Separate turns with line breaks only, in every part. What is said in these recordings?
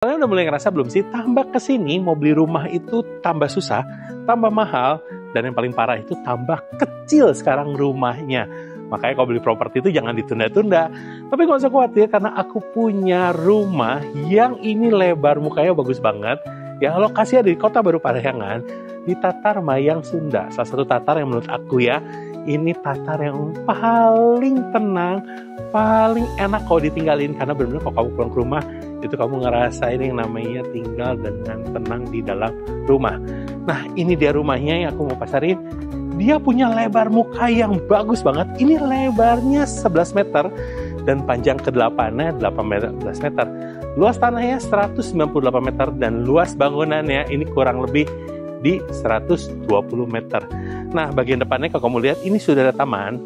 Kalian udah mulai ngerasa belum sih? Tambah kesini mau beli rumah itu tambah susah, tambah mahal, dan yang paling parah itu tambah kecil sekarang rumahnya. Makanya kalau beli properti itu jangan ditunda-tunda. Tapi gak usah khawatir karena aku punya rumah yang ini lebar mukanya bagus banget. Yang lokasinya di Kota Baru Parahyangan, di Tatar Mayang Sunda. Salah satu Tatar yang menurut aku ya, ini Tatar yang paling tenang, paling enak kalau ditinggalin. Karena benar-benar kalau kamu pulang ke rumah, itu kamu ngerasain yang namanya tinggal dengan tenang di dalam rumah. Nah, ini dia rumahnya yang aku mau pasarin. Dia punya lebar muka yang bagus banget. Ini lebarnya 11 meter dan panjang ke-8-nya 18 meter. Luas tanahnya 198 meter dan luas bangunannya ini kurang lebih di 120 meter. Nah, bagian depannya kalau kamu lihat ini sudah ada taman.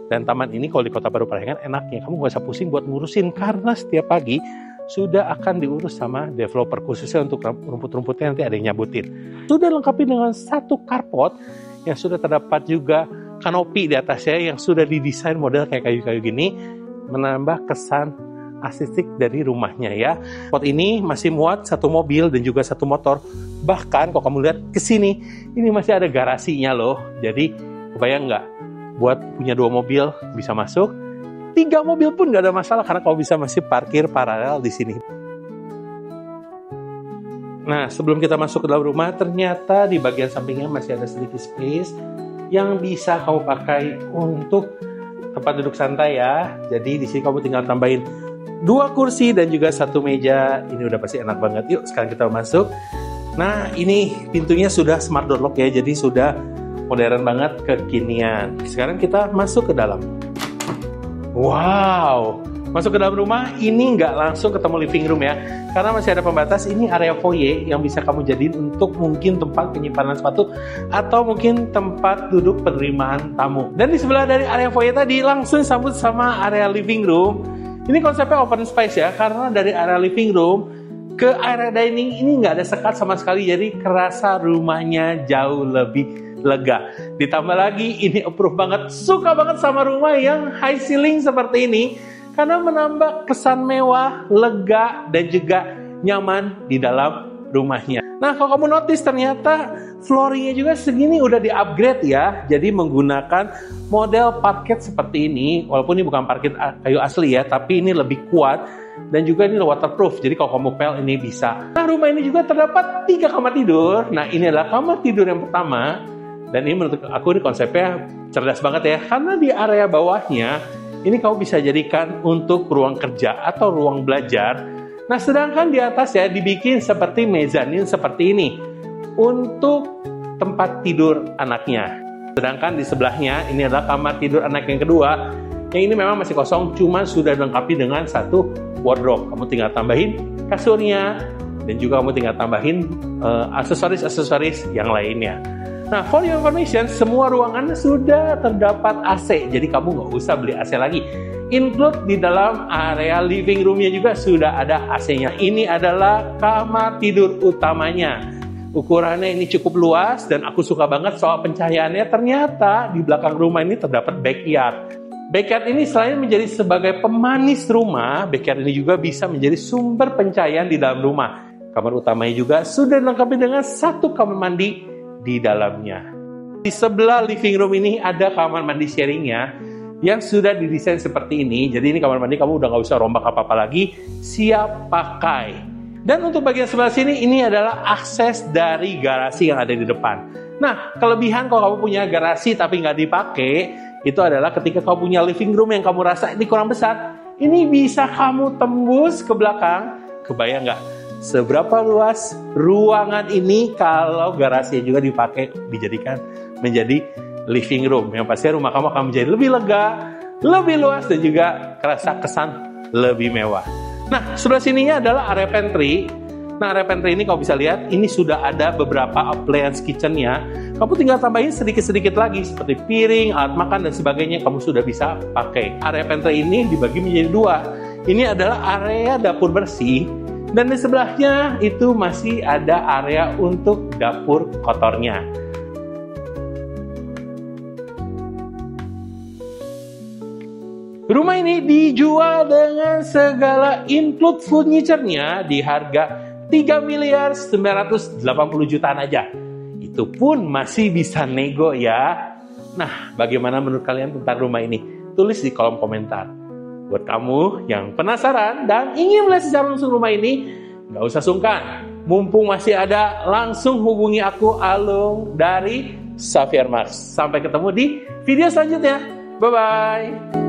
Dan taman ini kalau di Kota Baru Parahyangan enaknya kamu gak usah pusing buat ngurusin karena setiap pagi sudah akan diurus sama developer khususnya untuk rumput-rumputnya nanti ada yang nyabutin. Sudah lengkapi dengan satu carport yang sudah terdapat juga kanopi di atasnya yang sudah didesain model kayak kayu-kayu gini menambah kesan estetik dari rumahnya ya. Pot ini masih muat satu mobil dan juga satu motor. Bahkan kalau kamu lihat ke sini ini masih ada garasinya loh. Jadi kebayang nggak buat punya 2 mobil bisa masuk. 3 mobil pun gak ada masalah karena kau bisa masih parkir paralel di sini. Nah, sebelum kita masuk ke dalam rumah, ternyata di bagian sampingnya masih ada sedikit space yang bisa kamu pakai untuk tempat duduk santai ya. Jadi di sini kamu tinggal tambahin 2 kursi dan juga 1 meja. Ini udah pasti enak banget. Yuk, sekarang kita masuk. Nah, ini pintunya sudah smart door lock ya, jadi sudah modern banget, kekinian. Sekarang kita masuk ke dalam. Wow, masuk ke dalam rumah ini nggak langsung ketemu living room ya, karena masih ada pembatas. Ini area foyer yang bisa kamu jadiin untuk mungkin tempat penyimpanan sepatu atau mungkin tempat duduk penerimaan tamu. Dan di sebelah dari area foyer tadi langsung sambut sama area living room. Ini konsepnya open space ya, karena dari area living room ke area dining ini nggak ada sekat sama sekali, jadi kerasa rumahnya jauh lebih lega. Ditambah lagi ini approve banget, suka banget sama rumah yang high ceiling seperti ini karena menambah kesan mewah, lega dan juga nyaman di dalam rumahnya. Nah, kalau kamu notice ternyata flooringnya juga segini udah di-upgrade ya. Jadi menggunakan model parket seperti ini, walaupun ini bukan parket kayu asli ya, tapi ini lebih kuat dan juga ini waterproof. Jadi kalau kamu pel ini bisa. Nah, rumah ini juga terdapat 3 kamar tidur. Nah, ini adalah kamar tidur yang pertama. Dan ini menurut aku ini konsepnya cerdas banget ya. Karena di area bawahnya ini kamu bisa jadikan untuk ruang kerja atau ruang belajar. Nah, sedangkan di atas ya dibikin seperti mezanin seperti ini untuk tempat tidur anaknya. Sedangkan di sebelahnya ini adalah kamar tidur anak yang kedua. Yang ini memang masih kosong, cuma sudah dilengkapi dengan 1 wardrobe. Kamu tinggal tambahin kasurnya dan juga kamu tinggal tambahin aksesoris-aksesoris yang lainnya. Nah, for your information, semua ruangannya sudah terdapat AC. Jadi kamu nggak usah beli AC lagi. Include di dalam area living roomnya juga sudah ada AC-nya. Ini adalah kamar tidur utamanya. Ukurannya ini cukup luas dan aku suka banget soal pencahayaannya. Ternyata di belakang rumah ini terdapat backyard. Backyard ini selain menjadi sebagai pemanis rumah, backyard ini juga bisa menjadi sumber pencahayaan di dalam rumah. Kamar utamanya juga sudah dilengkapi dengan 1 kamar mandi di dalamnya. Di sebelah living room ini ada kamar mandi sharingnya yang sudah didesain seperti ini. Jadi ini kamar mandi kamu udah nggak usah rombak apa-apa lagi, siap pakai. Dan untuk bagian sebelah sini ini adalah akses dari garasi yang ada di depan. Nah, kelebihan kalau kamu punya garasi tapi nggak dipakai itu adalah ketika kamu punya living room yang kamu rasa ini kurang besar, ini bisa kamu tembus ke belakang. Kebayang nggak? Seberapa luas ruangan ini kalau garasinya juga dipakai dijadikan menjadi living room. Yang pasti rumah kamu akan menjadi lebih lega, lebih luas dan juga kerasa kesan lebih mewah. Nah, sebelah sininya adalah area pantry. Nah, area pantry ini kalau bisa lihat ini sudah ada beberapa appliance kitchennya. Kamu tinggal tambahin sedikit-sedikit lagi seperti piring, alat makan dan sebagainya kamu sudah bisa pakai. Area pantry ini dibagi menjadi 2. Ini adalah area dapur bersih. Dan di sebelahnya itu masih ada area untuk dapur kotornya. Rumah ini dijual dengan segala include furniture-nya di harga 3.980 jutaan aja. Itu pun masih bisa nego ya. Nah, bagaimana menurut kalian tentang rumah ini? Tulis di kolom komentar. Buat kamu yang penasaran dan ingin melihat secara langsung rumah ini, gak usah sungkan. Mumpung masih ada, langsung hubungi aku, Alung, dari Xavier Mars. Sampai ketemu di video selanjutnya. Bye-bye.